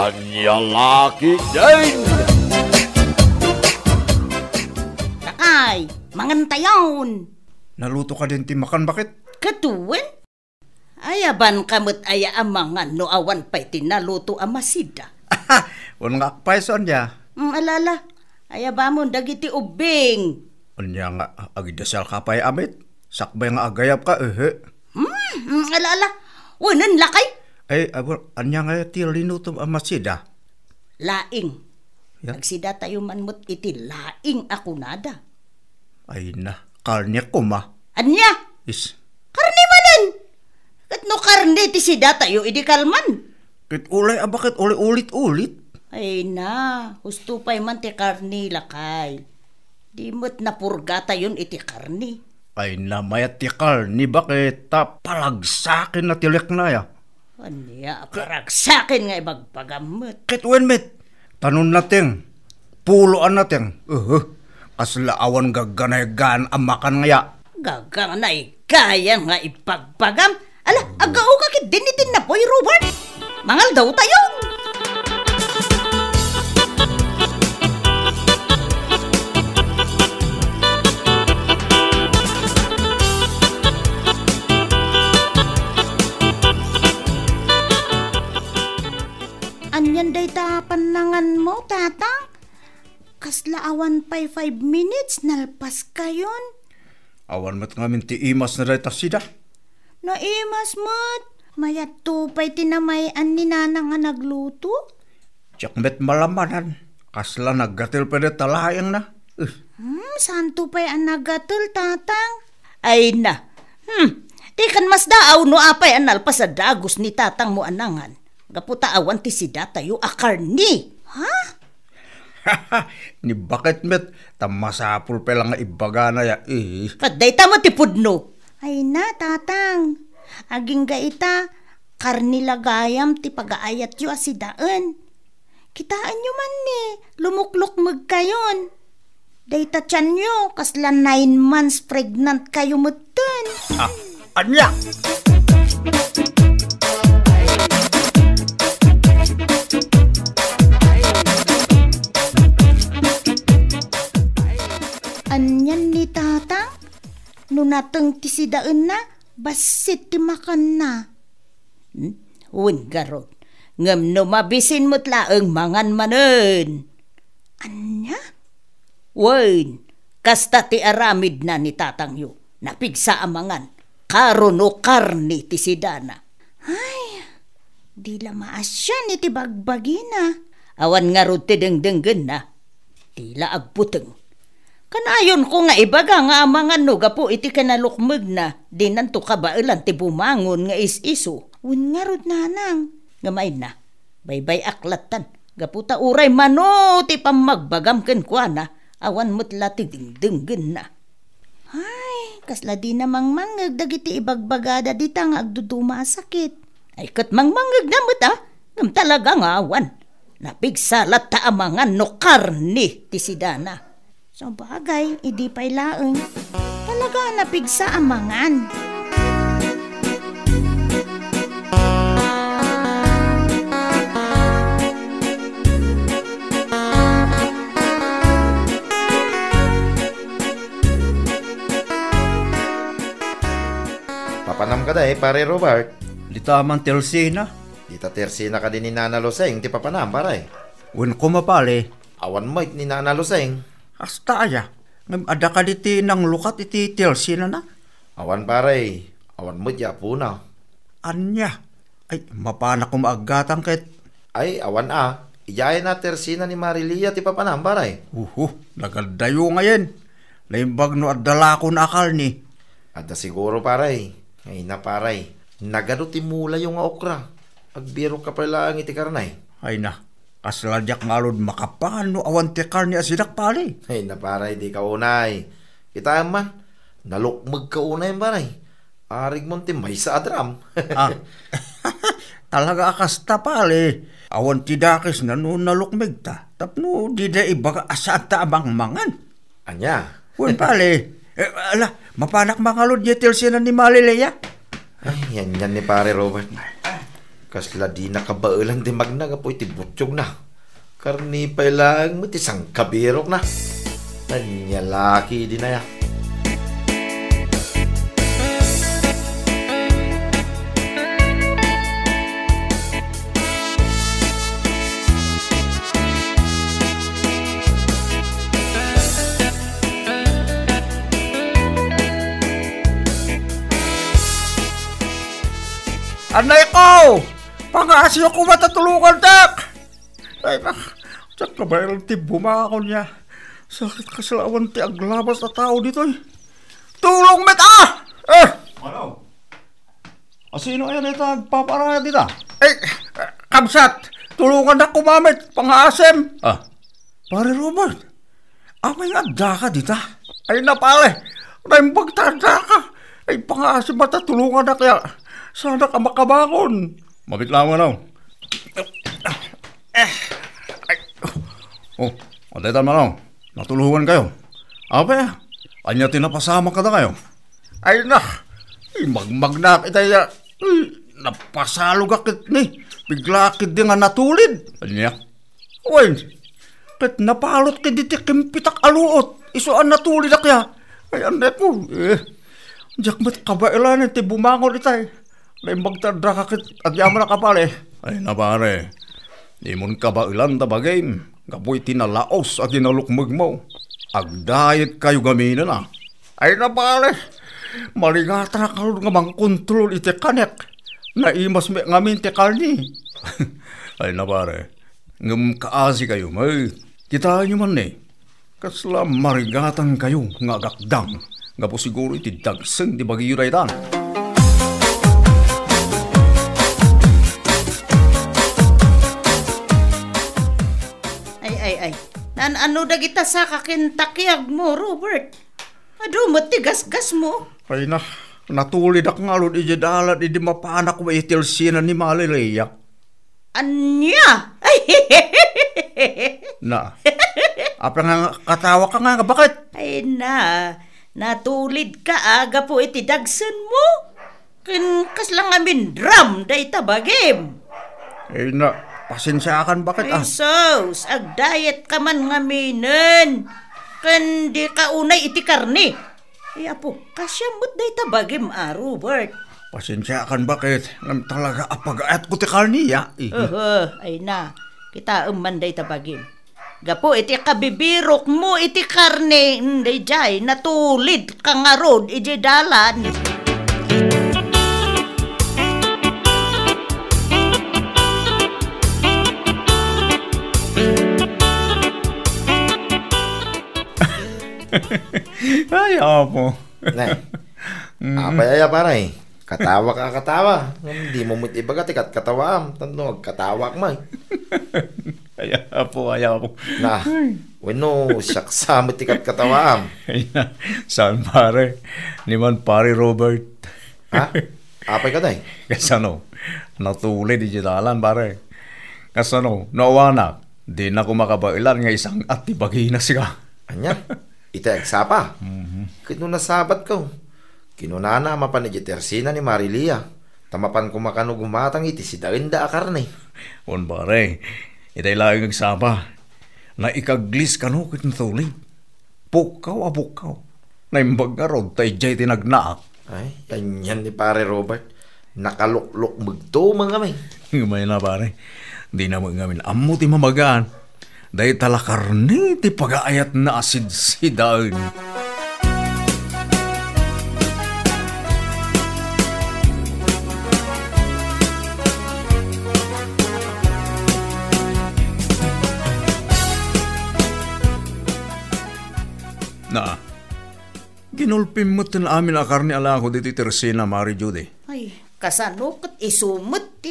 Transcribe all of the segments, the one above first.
Anyang laki din! Lakay, mangantayon. Naluto ka din ti makan, bakit? Katuwen? Ayaban kamot aya amangan no awan pa'y tinaluto amasida. Wala nga akpaison niya. Alala, ayaba mo dagiti ubing. Anya nga, agidasal ka pa'y amit. Sakbay nga agayap ka, Alala, wanan lakay. Ay, anya nga ti linutom amasida. Laing. Ya? Agsida tayo man mo't iti laing ako nada. Ay na, karnya ko ma. Anya? Is, Karni manan. Kat no karni ti sida tayo idi kalman. kit ulay, bakit ulit-ulit? Ay na, husto pa'y man ti karni lakay. Di mo't napurga tayon iti karni. Ay na, mayat ti karni, bakit palagsakin na tilek na ya? Anya, paragsakin nga ibagpagamot. Kit wenmet, tanon natin, puloan natin. Kaslaawan gaganay-gan amakan ngaya. Gaganay kaya nga ipagpagam. Ala, agao ka kit dinitin na po'y Robert. Mangal daw tayo. Anyan day panangan mo, tatang? Kaslaawan pa'y 5 minutes, nalpas kayon. Awan mat ngamin ti imas na reta sida. Naimas mo't, mayat tupay tinamayan ni nanang nga nagluto. Tsak met malamanan. Kasla naggatil pa rin talayang na. Saan tupay ang nagatul, tatang? Ay na, di kan mas daaw no apay anal pa sa dagos ni tatang mo anangan. Gaputa awan ti sida tayo akarni. Ha? Ni bakit met, tamasapul pa lang nga ibaga na ya. Kaday tamo ti pudno. Ay na, tatang. Aging gaita, karni lagayam ti pagaayat yu asidaan. Kitaan nyo man ni, lumuklok magkayon. Dayta tiyan nyo, kasla 9 months pregnant kayo mutan. Anya! Anyan ni tatang, nunatang ti sidaan na, basit ti makan na. Garot, ngam no mabisin mo't laeng mangan manen. Anya? Wen, kasta ti aramid na ni tatang yu, napigsa amangan, karon o karni ti sidana. Ay, di lamaasya ni ti bagbagina. Awan nga rod ti dengdenggen na, tila agputeng. Kanayon ko nga ibaga nga amangan no gapo iti kanalukmeg na dinanto kabailan ti bumangon nga is-iso. Un nga rod nanang. Ngamain na, baybay aklatan. Gaputa uray mano ti pamagbagam ken kuana. Awan mutla ti dingdinggen na. Ay, kasla di namang mangeg dagiti ibagbagada di nga agduduma sakit. Ay kat mangmangeg na muta, ngam talaga nga awan. Napigsalat ta amangan no karni ti sidana. So bagay, idi pa'y laeng. Talaga napigsa amangan. Papanam ka da pare Robert. Dita man telsina. Dita tersina ka din ni Nana Loseng, ti papanam pare. Wen ko mapali. Awan mo ni Nana Loseng. Hasta aya. Ngam ada ka diti nang lukat iti telsina na. Awan pare. Awan mo ya po na. Anya. Ay, mapana ko maagatang ket. Ay, awan Iyay na tersina ni Marilia ti papanam pare. Nagadayo ngayon. Laimbag no adala ko na akal ni. Ada siguro pare. Ngay na pare. Nagano ti mula yung okra. Agbiro ka pala ang iti karnay. Ay na. Kasladyak ngalod makapangan no awan ti karni asidak pare. Ay na pare, di ka unay. Kita man, nalukmag ka unay pare. Arig mo ti may sa adram. Talaga akasta pare. Awan ti dakis na no nalukmig ta. Tapno di da ibaga asata abang mangan. Anya? Wen pare. Mapanak mangalod yetil sina ni Malileya. Ay, yan ni pare Robert. Kasla di nakabailan di magnaga po iti butyog na. Karni pa lang mo tisang kabirok na. Nanyalaki di na ya. Anay ko! Pangasyo ko matatulungan, tak! Ay, tsak na ba yung tibuma ako niya? Sakit kasalawan ti aglabas na tao dito eh. Tulong met Ano? Sino yan ito nagpaparaya dito? Kamsat! Tulungan na kumamit, pangasem! Pare Robert, amay nga da ka dito. Ay napale, naimbagtanda ka. Ay pangasem matatulungan na kaya sana ka makabangon. Mabit lang mo na. Matay tama na. Natulungan kayo. Apa anya tinapasama ka na kayo. Ay magmagnak itaya. Napasalog akit ni. Bigla akit di nga natulid. Anya? Uy, kat napalot ka diti kimpitak aluot. Isuan natulid akya. Ay anet mo. Jakmat kabailan iti bumangon itay. Naimbagtadra kakit at yaman na kapal eh. Ay na pare. Di mon kabailan tabagay. Kapoy tinalaos at inalukmag mo. Agdayet kayo gaminan ah. Ay na pare. Marigata na kalun nga mang kontrol iti kanek. Naimas may ngamin ti kalni. Ay na pare. Ngam kaasi kayo may. Kita nyo man eh. Kasla marigatan kayo nga agakdang. Nga po siguro iti dagseng di bagiyuray tan. Ano da kita sa kakintakyag mo, Robert? Ado, matigas-gas mo. Ay na, natulid ak nga lud iji dalat iji mapanak wa itilsina ni Malileya. Anya? Ay, na, apa nga katawa ka nga, bakit? Ay na, natulid ka aga po iti dagsan mo. Kas lang amin drum da itabagim. Ay na, pasensyakan bakit Ay sos, ag-diet ka man nga minen. Kandi ka unay iti karni. Ay apo, kasya mo't day tabagim Robert. Pasensyakan bakit? Ngam talaga apag-ayat ko ti karniya. Ay na, kita man day tabagim. Gapo iti kabibirok mo iti karni. Day jay, natulid ka nga rod iti dalan. Ay, apo. Nay, apayaya paray. Katawa ka katawa. Hindi mo mo't ibagat ikat katawaam. Tanong, katawa ka may. Ay, apo. Na, weno, saksamit ikat katawaam. Ay na, saan pare? Ni man pare Robert. Ha? Apay ka day? Kasano, natulid di dalan pare. Kasano, nawanak. Di na ko makabailan nga isang at ibagi na siya. Anya? Ita eksapa. Kino nasabat ko. Kinunana mapan iti tersina ni Marilia. Tamapan kumakano gumatang iti si Darinda akarne. On pare, itay lang nagsaba. Na ikaglis kano kit natulid. Pukaw. Naimbag nga rod, tay jay tinagnaak. Ay, yan ni pare Robert. Nakaluklok magto mga may. Gamay na pare. Di na magamin amo ti mamagaan. Dahil talakarni ti pag-aayat na asid-sidaan. Na, ginulpim mo tin amin akarni ala ko dito Teresina, Mari Judy. Ay, kasano kat isumot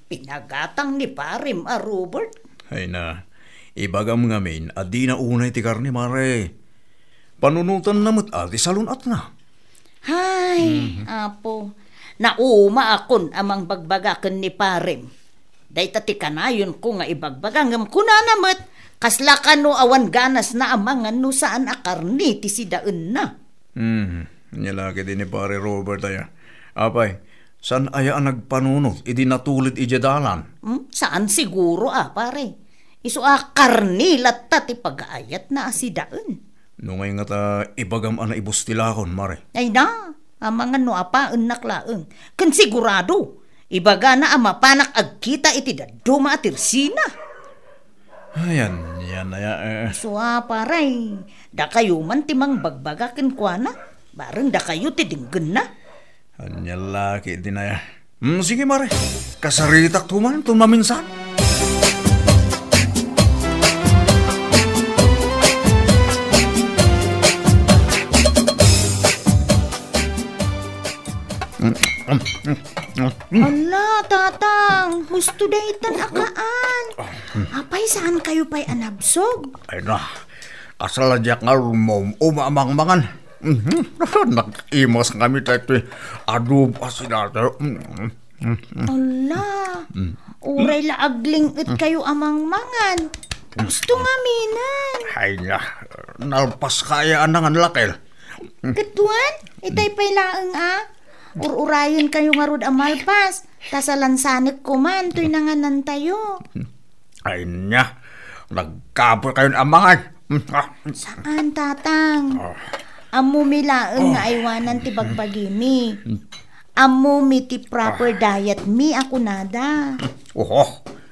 pinagatang ni parim Robert. Ay na, ibagam ngamin, adi na unay ti karni, Mare. Panunutan namot ati salunat na. Hay, apo, nauma akon amang bagbagaken ni parim. Day tati kanayon ko nga ibagbagangam kuna namot, kasla kano awan ganas na amangan no saan akarni ti sidaan na. Nilaki din ni pare Robert ay. Apay, San aya ang nagpanunod, idi natulid ijadalan. Saan siguro pare? Isu karni latta ti pag-aayat na asidaan. Nungay nga ta ibagam ana ibustilakon, mare. Ay na, mga no apaan naklaeng. Kan sigurado, ibaga na mapanak agkita iti daduma at tirsina. Ayan, yan aya. So paray, da kayo man timang bagbagakin kwa na. Bareng da kayo ti dinggen na. Anya laki din aya. Sige, mare. Kasaritak tuman, tumaminsan. Ala, tatang, gusto daytan akaan. Apay, saan kayo pa'y anabsog? Ay na, kasaladyak nga umamangmangan. Nag-imos kami tayo adu pa sinata. Ala, uray laagling it kayo amangmangan. Gusto nga minan. Ay na, nalpas kaya anang lakil. Katuan, itay pa'y laang Ururayon kayo nga rod amalpas. Tasalansanik ko man, to'y nanganan tayo. Ay na, nagkapol kayo amangan. Saan, tatang? Amumi laang nga aywanan ti bagbagimi. Amumi ti proper diet mi ako nada.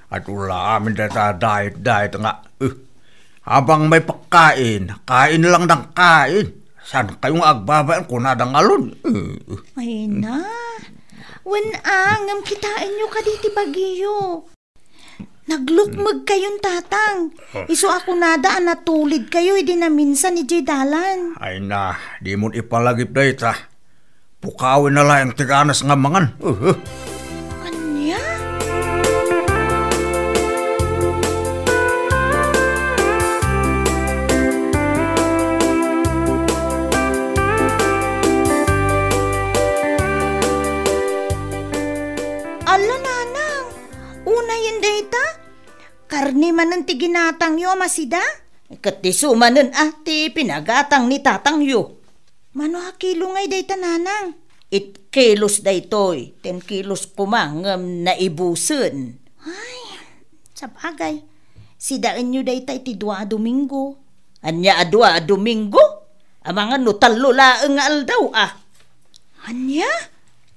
At ula amin diet nga. Habang may pagkain, kain lang ng kain. Saan kayong agbabayan kung nadang alon? Ay na, ngam kitain nyo ka diti bagiyo. Naglukmag kayong tatang. Iso ako nada natulid kayo, hindi na minsan ni dalan. Ay na, di mo ipalagip na ita. Pukawin na lang ang tiganas nga mangan. Anya? Ala nanang, una yun data? Karni manan ti ginatang yo masida? Katiso manan ti pinagatang ni tatang yo. Mano hakilo ngay data nanang? 8 kilos daytoy, 10 kilos kumangam na ibusen. Ay, sa bagay, sidaan nyo dayta iti 2 Domingo. Anya 2 Domingo? Amanga no talo laeng aldaw Anya?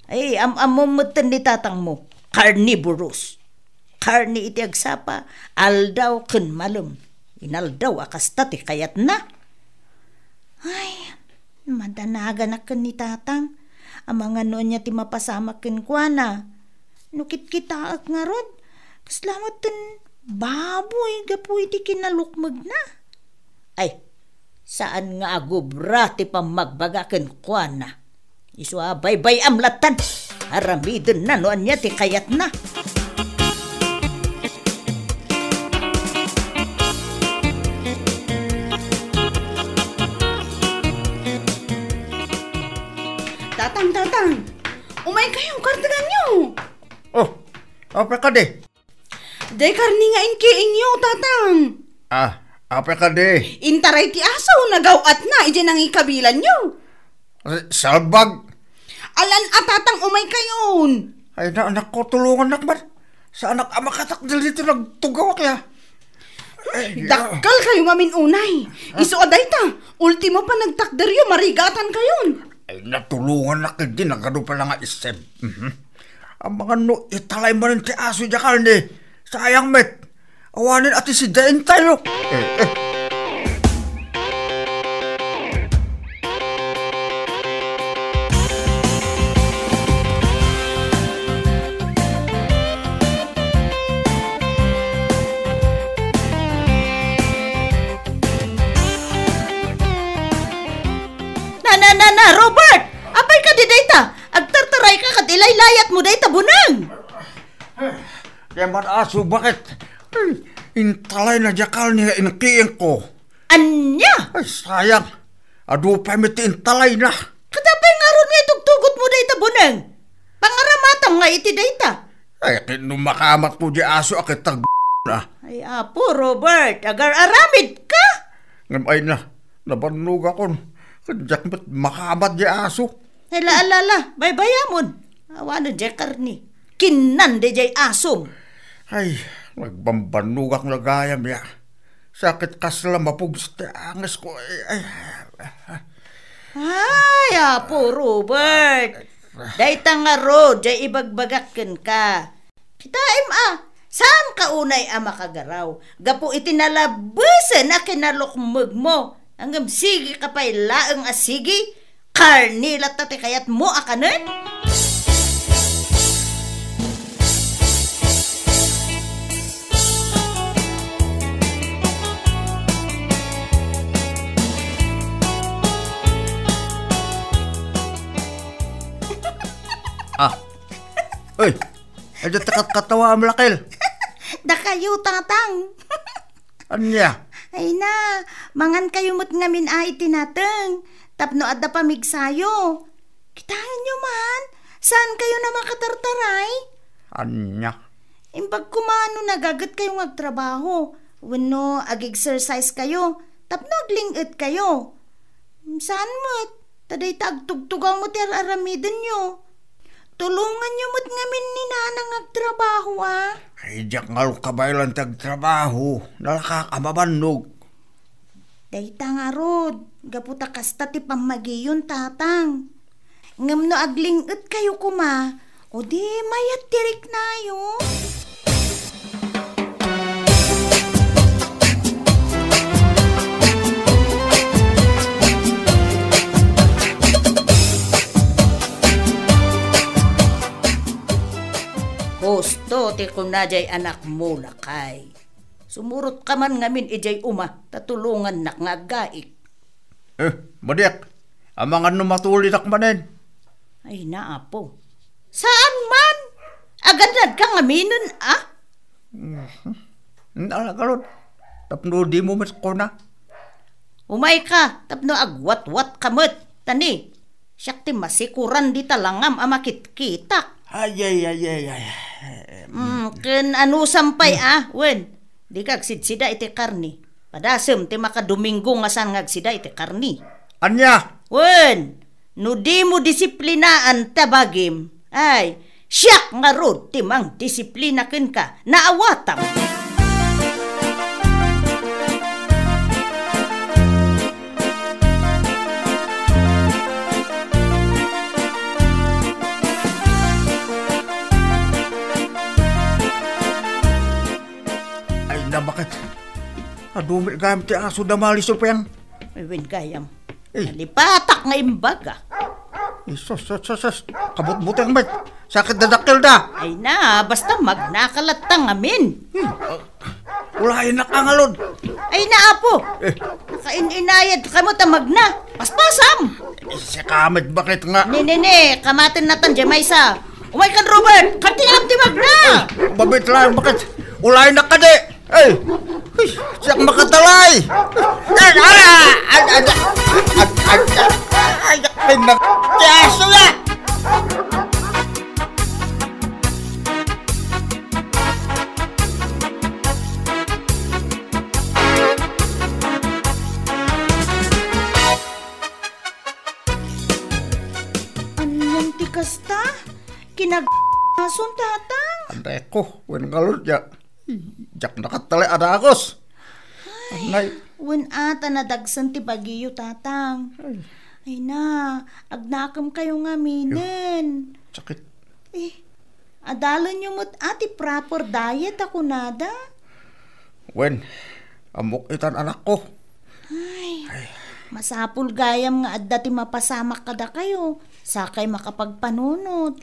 Ay, amumutan ni tatang mo, carnivorous. Karni iti agsapa, aldaw ken malem. Inaldaw akasta ti kayat na. Ay, madanaga na ken ni tatang. Ang mga noon niya ti mapasama ken kwa na. Nukit kitaak nga rod. Kaslamat ten baboy, gapu iti kinalukmag na. Ay, saan nga agubra ti pamagbaga ken kwa na. Isu baybay amlatan. Aramidin na noon niya ti kayat na. Tatang, umay kayong kartagan nyo. Apa ka de? Day karni nga inkiing nyo, tatang. Apa ka de? Intaray ti asaw, nagawat na, ije nang ikabilan nyo. Salbag. Alan tatang umay kayon. Ay na anak ko, tulungan nakman. Sa anak ama katakdil dito nagtugawak ya. Dakkel kayo ngamin unay. Iso aday ta, ultimo pa nagtakderyo, marigatan kayon. Ay natulungan na kayo din, nagano pa lang nga isip. Ang mga no, italay mo rin ti aso dyan ni. Sayang met, awanin ati si Dain tayo. Robert! Apay ka di dayta! Agtartaray ka kat ilaylayat mo dayta bunang! Kaya man aso, bakit? Ay, intalay na jakal niya inkiin ko. Anya? Ay, sayang. Adu pa miti intalay na. Katapay nga ron nga itugtugot mo dayta bunang! Pangaramatang nga iti dayta! Ay, kinumakamat ko di aso akit tag na. Ay apo, Robert! Agar-aramid ka! Ay na, nabanug ako. Kadyak makamat di aso. Ay laalala, baybayamon. Awan na jay karni. Kinan de jay asom. Ay, nagbambanugak na gayam ya. Sakit kasla mapugstangas ko. Ay, Apo Robert. Dayta nga ro, jay ibagbagakken ka. Kitaim saan ka unay makagaraw? Gapo itinalabusan na kinalukmag mo. Hanggang sige ka pa'y laang asigi. Karnila tate kayat mo akanan? Uy, adyo takat katawa am lakil. Da kayo, tatang. Anya? Ay na, mangan kayo mo't ngamin tinatang. Tapno adda pamigsayo. Kitaan nyo man, saan kayo na makatartaray? Anya? Imbag kumano nagagat kayo agtrabaho. Wano, ag-exercise kayo. Tapno aglingit kayo. Saan mo't? Taday tagtugtugaw mo ti aramidin nyo. Tulungan nyo mo't ngamin ni nanang agtrabaho Ay, diyak nga kabaylan tagtrabaho. Nalakakababanog. Dayta nga rod, gaputa kasta ti pamagiyon tatang. Ngam no aglingot kayo kuma, o di mayat tirik na yo. Gusto ti kunajay anak mo lakay. Sumurot ka man ngamin ijay tatulungan nak nga gaik. Madiak, amangan no matulidak manin. Ay naapo. Saan man? Agad ka ngaminon Nalagalod, tapno di mo mas ko na. Umay ka, tapno agwat-wat kamot. Tani, siyak ti masikuran di talangam amakit-kitak. Ay. Ken ano sampay wen. Di kag sidsida iti karni. Padasem ti makadomingo nga san ngagsida iti karni. Anya? Wen, no di mo disiplinaan tabagim. Ay, siyak nga rod ti mang disiplinaken ka. Naawatam. Bakit? Adumit gamit ti aso damali supeng. Wen kayam. Nalipatak nga imbaga. Sos. Kabut-butang met. Sakit dadakil da. Ay na, basta magnakalatang amin. Ulayin na kangalod. Ay na, apo. Nakain-inayad ka mo magna. Paspasam. Si kamit bakit nga? Nene, kamatin natan Jamaysa. Umay kan Robert, katingap ti magna. Babit lang, bakit? Ulayin na ka di. Ay, siyak makatalay. Pinagkaso na. Anyang tikasta? Kinag-ason tatang? Anday ko, wen galod ya. Jak nakatalay adakos. Ay, wen ata nadagsan ti bagiyo tatang. Ay na, agnakam kayo nga minen. Sakit. Adalan nyo mo't ati proper diet ako nada. Wen, amok itan anak ko. Ay, masapul gayam nga adda ti mapasamak kada kayo. Sakay makapagpanunod.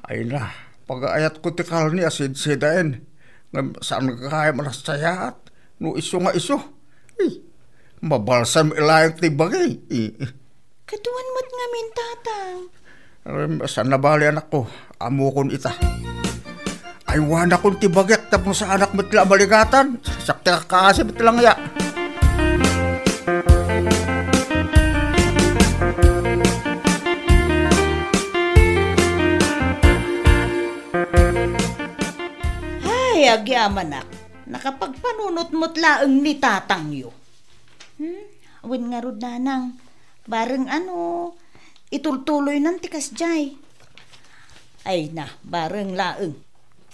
Ay na, pag-aayat ko ti kalni asid-sidain. Saan kaya manas sayat? No iso nga iso. Mabalsam ilayang tibagay. Katuan mo't nga min tatang. Saan nabali anak ko? Amukon ita. Ay wana kong tibagyak tapos sa anak mo't maligatan. Sakti ka kasi ba't lang ya. Ay, agyaman ak. Nakapagpanunot mo't laeng ni tatang yo. Awin nga rod nanang. Bareng itultuloy ng tikas jay. Ay na, bareng laeng.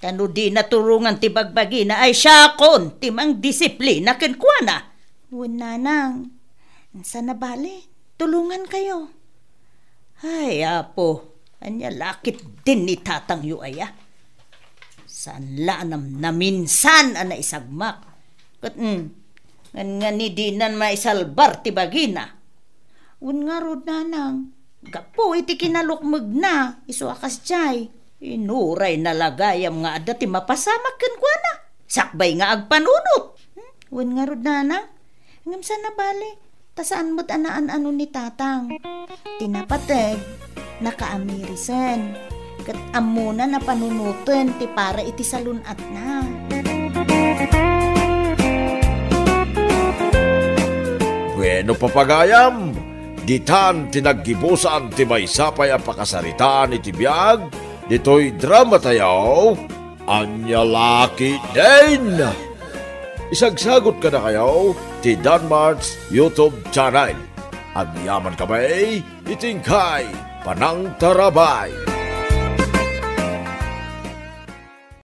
Tano di naturungan ti bagbagi na ay syakon, timang disiplina kenkwa na. Nanang, sa nabali, tulungan kayo. Ay, apo, anya lakit din ni tatang yu aya. Saan lanam na minsan ana isagmak. Kat nga ni dinan maisalbar ti bagina. Un nga rod nanang, gapo iti kinalukmag na, iso akas jay. Inuray na lagayam nga ada ti mapasamak kenkwa na. Sakbay nga agpanunot. Un nga rod nanang, ngam sa nabali, tasaan mo't anaan-ano ni tatang. Tinapateg, nakaamirisan. Kat amuna na panunutan, ti para iti salunat na. Bueno papagayam, ditan tinaggibusan ti maysapay ang pakasaritaan iti biyag, dito'y drama tayaw, anya laki din! Isagsagot ka na kayo ti Danmart's YouTube channel. Ang yaman kamay, itingkay, panang tarabay.